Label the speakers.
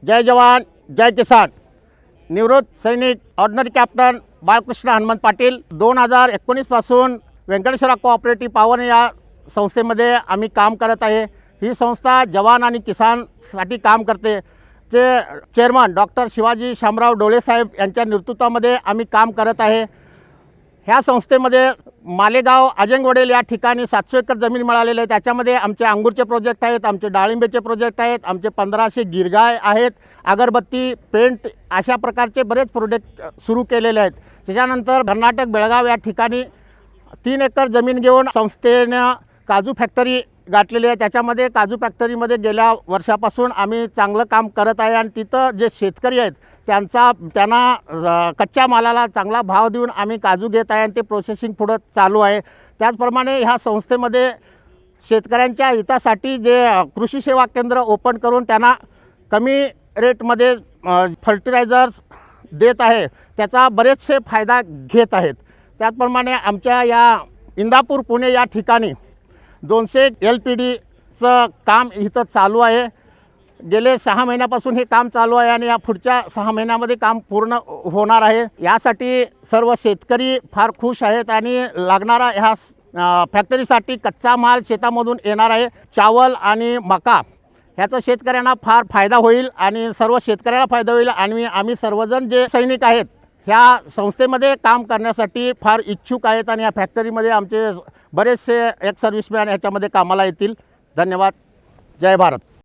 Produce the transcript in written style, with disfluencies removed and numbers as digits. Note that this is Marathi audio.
Speaker 1: जय जवान जय किसान। निवृत्त सैनिक ऑर्डिनरी कॅप्टन बाळकृष्ण हनुमंत पाटील 2019 पासून व्यंकटेश्वरा कोऑपरेटिव्ह पॉवर या संस्थेमध्ये आम्ही काम करत आहे। ही संस्था जवान आणि किसानसाठी काम करते। चे चेअरमन डॉक्टर शिवाजी शामराव डोळे साहेब यांच्या नेतृत्वामध्ये आम्ही काम करत आहे। ह्या संस्थेमध्ये मालेगाव अजंगवडेल या ठिकाणी 700 एकर जमीन मिळालेली आहे। त्याच्यामध्ये आमचे अंगूरचे प्रोजेक्ट आहेत, आमचे डाळिंबेचे प्रोजेक्ट आहेत, आमचे 1500 गिरगाय आहेत, अगरबत्ती पेंट अशा प्रकारचे बरेच प्रोजेक्ट सुरू केलेले आहेत। त्याच्यानंतर कर्नाटक बेळगाव या ठिकाणी 3 एकर जमीन घेऊन संस्थेने काजू फॅक्टरी गाठलेली आहे। त्याच्यामध्ये काजू फॅक्टरीमध्ये गेल्या वर्षापासून आम्ही चांगलं काम करत आहे आणि तिथं जे शेतकरी आहेत त्यांना कच्च्या मालाला चांगला भाव देऊन आम्ही काजू घेत आहे आणि ते प्रोसेसिंग पुढं चालू आहे। त्याचप्रमाणे ह्या संस्थेमध्ये शेतकऱ्यांच्या हितासाठी जे कृषी सेवा केंद्र ओपन करून त्यांना कमी रेटमध्ये फर्टिलायझर्स देत आहे, त्याचा बरेचसे फायदा घेत आहेत। त्याचप्रमाणे आमच्या या इंदापूर पुणे या ठिकाणी 200 LPDचं काम इथं चालू आहे। गेले 6 महिन्यापासून हे काम चालू आहे आणि या पुढच्या 6 महिन्यामध्ये काम पूर्ण होणार आहे। यासाठी सर्व शेतकरी फार खुश आहेत आणि लागणारा ह्या फॅक्टरीसाठी कच्चा माल शेतामधून येणार आहे। चावल आणि मका ह्याचा शेतकऱ्यांना फार फायदा होईल आणि सर्व शेतकऱ्यांना फायदा होईल आणि आम्ही सर्वजण जे सैनिक आहेत ह्या संस्थेमध्ये काम करण्यासाठी फार इच्छुक आहेत आणि या फॅक्टरीमध्ये आमचे बरेचसे एक्स सर्व्हिसमॅन ह्याच्यामध्ये कामाला येतील। धन्यवाद। जय भारत।